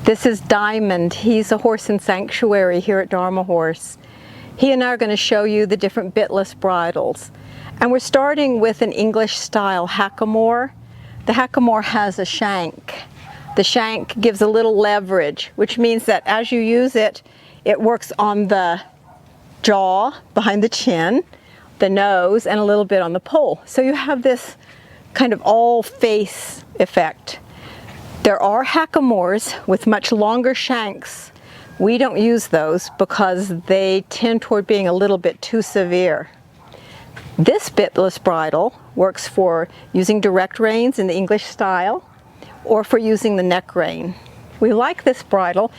This is Diamond. He's a horse in sanctuary here at Dharma Horse. He and I are going to show you the different bitless bridles. And we're starting with an English style hackamore. The hackamore has a shank. The shank gives a little leverage, which means that as you use it, it works on the jaw, behind the chin, the nose, and a little bit on the poll. So you have this kind of all face effect. There are hackamores with much longer shanks. We don't use those because they tend toward being a little bit too severe. This bitless bridle works for using direct reins in the English style or for using the neck rein. We like this bridle.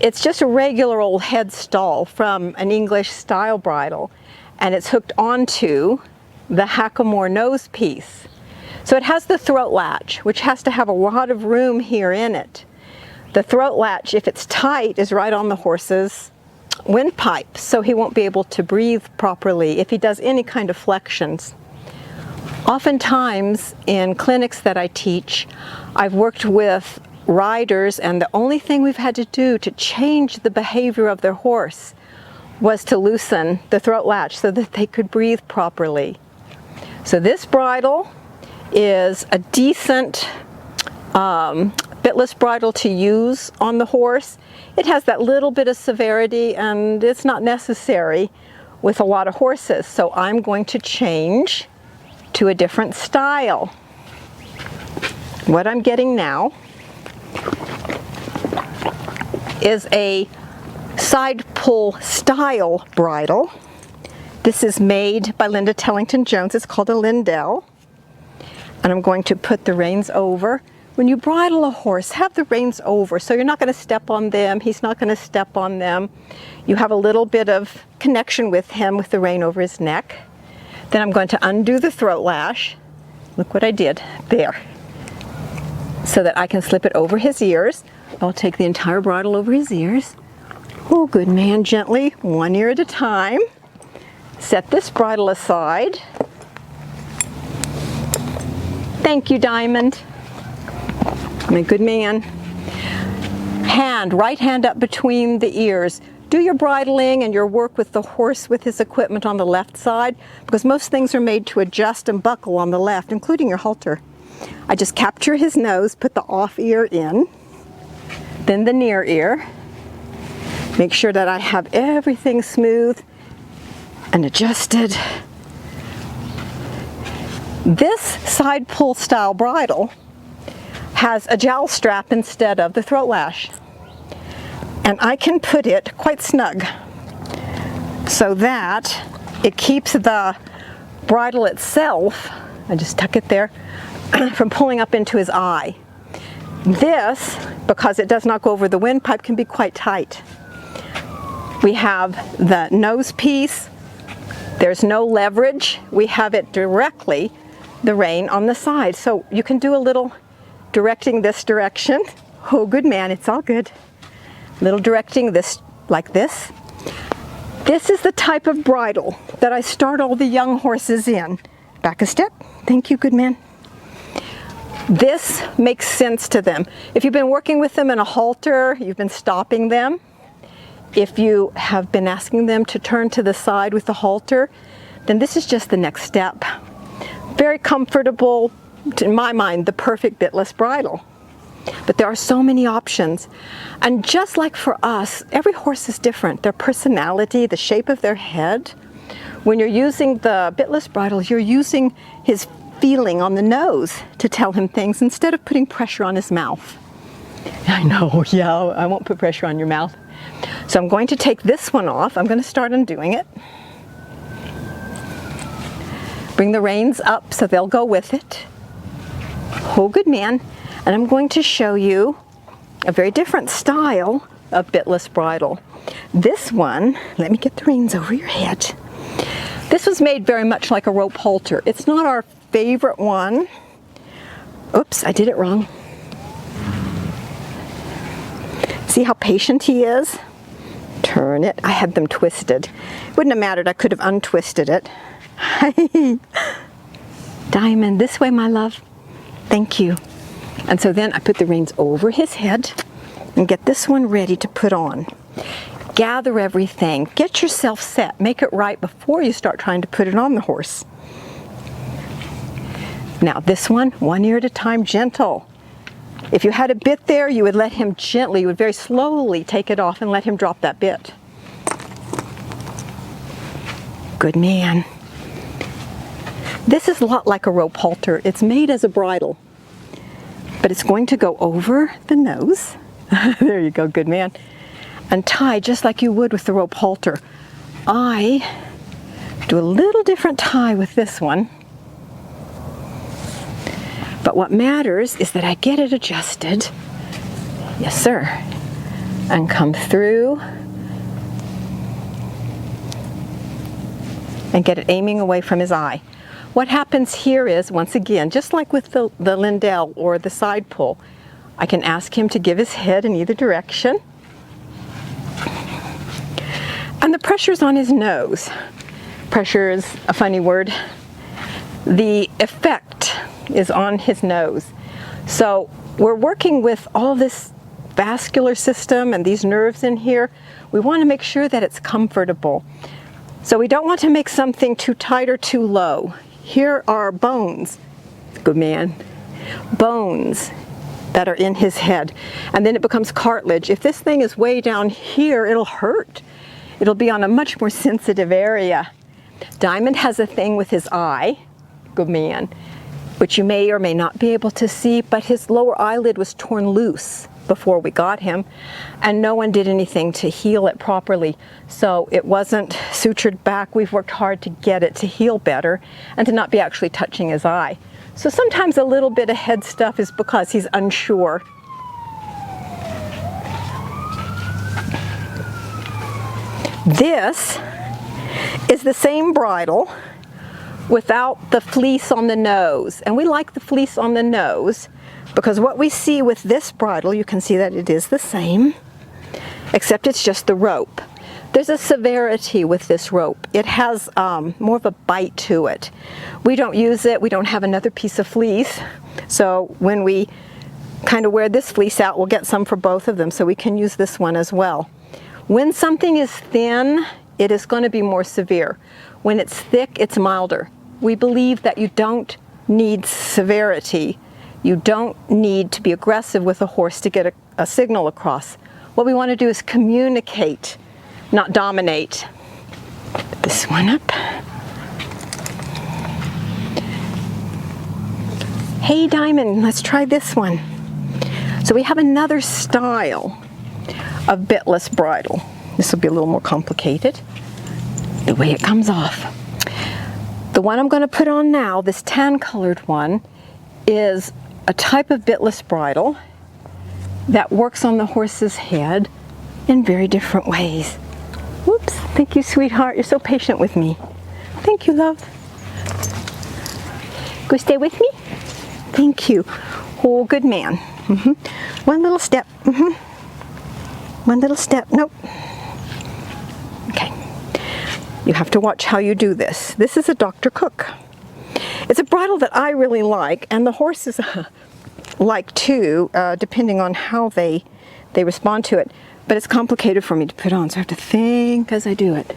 It's just a regular old head stall from an English style bridle, and it's hooked onto the hackamore nose piece. So it has the throat latch, which has to have a lot of room here in it. The throat latch, if it's tight, is right on the horse's windpipe, so he won't be able to breathe properly if he does any kind of flexions. Oftentimes in clinics that I teach, I've worked with riders, and the only thing we've had to do to change the behavior of their horse was to loosen the throat latch so that they could breathe properly. So this bridle is a decent bitless bridle to use on the horse. It has that little bit of severity, and it's not necessary with a lot of horses. So I'm going to change to a different style. What I'm getting now is a side pull style bridle. This is made by Linda Tellington Jones. It's called a Lindell. And I'm going to put the reins over. When you bridle a horse, have the reins over so you're not going to step on them. He's not going to step on them. You have a little bit of connection with him with the rein over his neck. Then I'm going to undo the throat lash. Look what I did there. So that I can slip it over his ears. I'll take the entire bridle over his ears. Oh, good man, gently, one ear at a time. Set this bridle aside. Thank you, Diamond. My good man. Right hand up between the ears. Do your bridling and your work with the horse with his equipment on the left side, because most things are made to adjust and buckle on the left, including your halter. I just capture his nose, put the off ear in, then the near ear. Make sure that I have everything smooth and adjusted. This side pull style bridle has a jowl strap instead of the throat lash. And I can put it quite snug so that it keeps the bridle itself, I just tuck it there, from pulling up into his eye. This, because it does not go over the windpipe, can be quite tight. We have the nose piece. There's no leverage. We have it directly, the rein on the side. So you can do a little directing this direction. Oh, good man, it's all good. Little directing this like this. This is the type of bridle that I start all the young horses in. Back a step. Thank you, good man. This makes sense to them. If you've been working with them in a halter, you've been stopping them. If you have been asking them to turn to the side with the halter, then this is just the next step. Very comfortable, in my mind, the perfect bitless bridle. But there are so many options. And just like for us, every horse is different. Their personality, the shape of their head. When you're using the bitless bridles, you're using his feeling on the nose to tell him things instead of putting pressure on his mouth. I know, yeah, I won't put pressure on your mouth. So I'm going to take this one off. I'm going to start undoing it. Bring the reins up so they'll go with it. Oh, good man. And I'm going to show you a very different style of bitless bridle. This one, let me get the reins over your head. This was made very much like a rope halter. It's not our favorite one. Oops, I did it wrong. See how patient he is? Turn it. I had them twisted. Wouldn't have mattered. I could have untwisted it. Diamond, this way, my love. Thank you. And so then I put the reins over his head. and get this one ready to put on. Gather everything, get yourself set, make it right before you start trying to put it on the horse. Now this one ear at a time, gentle. If you had a bit there, you would let him gently, you would very slowly take it off and let him drop that bit. Good man. This is a lot like a rope halter. It's made as a bridle, but it's going to go over the nose. There you go, good man. And tie just like you would with the rope halter. I do a little different tie with this one. But what matters is that I get it adjusted. Yes, sir. And come through and get it aiming away from his eye. What happens here is, once again, just like with the Lindell or the side pull, I can ask him to give his head in either direction. And the pressure's on his nose. Pressure is a funny word. The effect is on his nose. So we're working with all this vascular system and these nerves in here. We want to make sure that it's comfortable. So we don't want to make something too tight or too low. Here are bones, good man, bones that are in his head. And then it becomes cartilage. If this thing is way down here, it'll hurt. It'll be on a much more sensitive area. Diamond has a thing with his eye, good man, which you may or may not be able to see, but his lower eyelid was torn loose before we got him, and no one did anything to heal it properly. So it wasn't sutured back. We've worked hard to get it to heal better and to not be actually touching his eye. So sometimes a little bit of head stuff is because he's unsure. This is the same bridle without the fleece on the nose. And we like the fleece on the nose because what we see with this bridle, you can see that it is the same, except it's just the rope. There's a severity with this rope. It has more of a bite to it. We don't use it. We don't have another piece of fleece. So when we kind of wear this fleece out, we'll get some for both of them, so we can use this one as well. When something is thin, it is going to be more severe. When it's thick, it's milder. We believe that you don't need severity. You don't need to be aggressive with a horse to get a signal across. What we want to do is communicate, not dominate. Put this one up. Hey Diamond, let's try this one. So we have another style of bitless bridle. This will be a little more complicated, the way it comes off. The one I'm going to put on now, this tan colored one, is a type of bitless bridle that works on the horse's head in very different ways. Whoops, thank you, sweetheart. You're so patient with me. Thank you, love. Go stay with me? Thank you. Oh, good man. One little step. One little step. Nope. Okay. You have to watch how you do this. This is a Dr. Cook. It's a bridle that I really like, and the horses like too, depending on how they respond to it. But it's complicated for me to put on, so I have to think as I do it.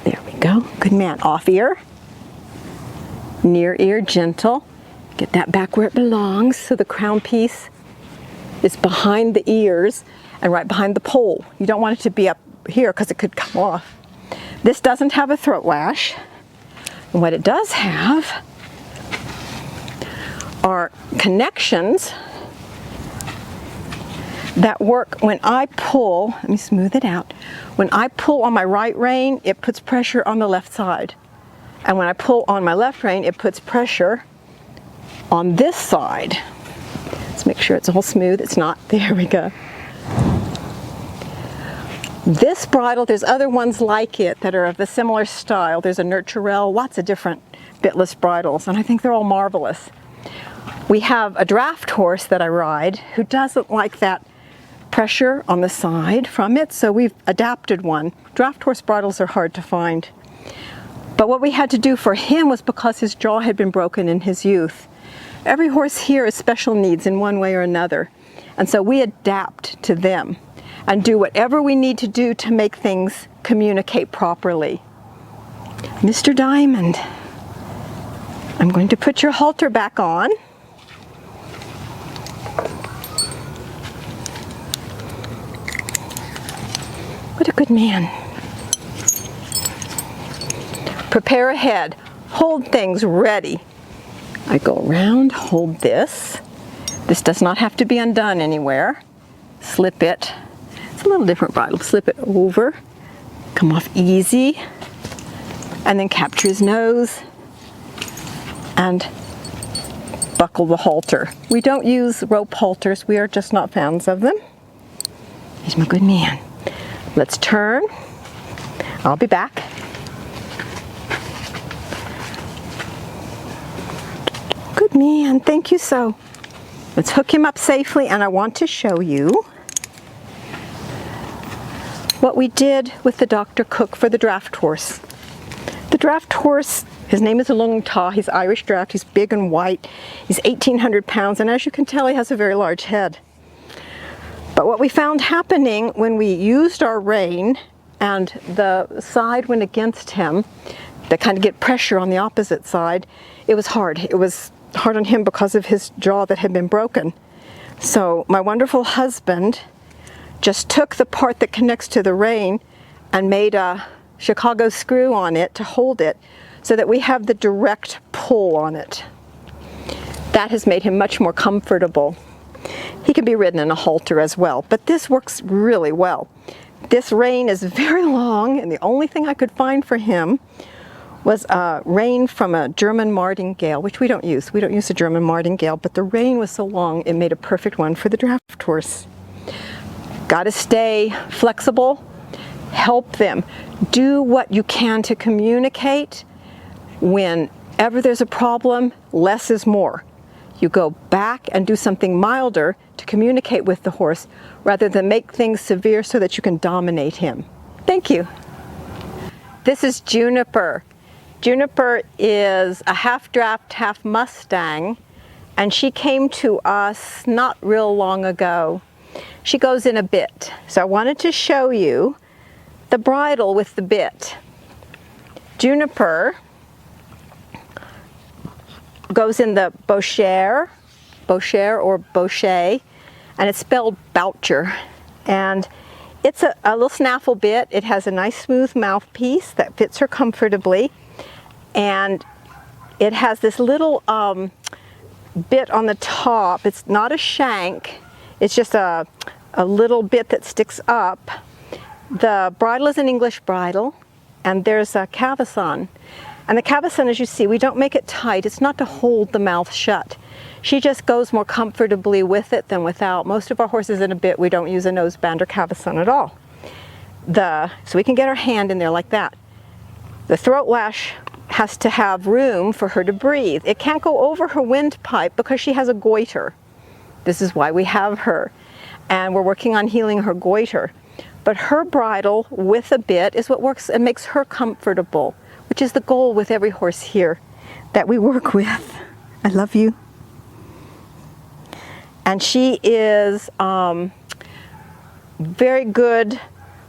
There we go. Good man. Off ear. Near ear, gentle. Get that back where it belongs, so the crown piece is behind the ears and right behind the pole. You don't want it to be up here because it could come off. This doesn't have a throat lash. And what it does have are connections that work when I pull. Let me smooth it out. When I pull on my right rein, it puts pressure on the left side. And when I pull on my left rein, it puts pressure on this side. Let's make sure it's all smooth. It's not. There we go. This bridle, there's other ones like it that are of the similar style. There's a Nurturel, lots of different bitless bridles, and I think they're all marvelous. We have a draft horse that I ride who doesn't like that pressure on the side from it, so we've adapted one. Draft horse bridles are hard to find. But what we had to do for him was because his jaw had been broken in his youth. Every horse here has special needs in one way or another. And so we adapt to them and do whatever we need to do to make things communicate properly. Mr. Diamond, I'm going to put your halter back on. What a good man. Prepare ahead. Hold things ready. I go around, hold this. This does not have to be undone anywhere. Slip it. It's a little different bridle. Slip it over. Come off easy. And then capture his nose and buckle the halter. We don't use rope halters. We are just not fans of them. He's my good man. Let's turn. I'll be back. Good man, thank you so. Let's hook him up safely, and I want to show you what we did with the Dr. Cook for the draft horse. The draft horse, his name is Lindell. He's Irish draft. He's big and white. He's 1,800 pounds, and as you can tell, he has a very large head. But what we found happening when we used our rein and the side went against him, to kind of get pressure on the opposite side, it was hard. It was hard on him because of his jaw that had been broken. So my wonderful husband just took the part that connects to the rein and made a Chicago screw on it to hold it so that we have the direct pull on it. That has made him much more comfortable. He can be ridden in a halter as well, but this works really well. This rein is very long, and the only thing I could find for him was a rein from a German martingale, which we don't use. We don't use a German martingale, but the rein was so long, it made a perfect one for the draft horse. Got to stay flexible, help them. Do what you can to communicate. Whenever there's a problem, less is more. You go back and do something milder to communicate with the horse rather than make things severe so that you can dominate him. Thank you. This is Juniper. Juniper is a half draft, half Mustang, and she came to us not real long ago. She goes in a bit. So I wanted to show you the bridle with the bit. Juniper goes in the Boucher or Boucher, and it's spelled Boucher. And it's a little snaffle bit. It has a nice smooth mouthpiece that fits her comfortably. And it has this little bit on the top. It's not a shank. It's just a little bit that sticks up. The bridle is an English bridle, and there's a cavesson. And the cavesson, as you see, we don't make it tight. It's not to hold the mouth shut. She just goes more comfortably with it than without. Most of our horses in a bit, we don't use a noseband or cavesson at all. So we can get our hand in there like that. The throat lash has to have room for her to breathe. It can't go over her windpipe because she has a goiter. This is why we have her. And we're working on healing her goiter. But her bridle with a bit is what works and makes her comfortable, which is the goal with every horse here that we work with. I love you. And she is very good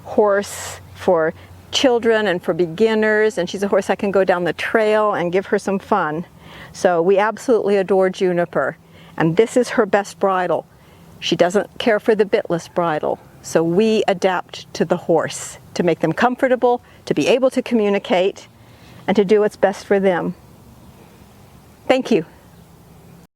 horse for children and for beginners, and she's a horse I can go down the trail and give her some fun. So we absolutely adore Juniper, and this is her best bridle. She doesn't care for the bitless bridle, so we adapt to the horse to make them comfortable, to be able to communicate, and to do what's best for them. Thank you.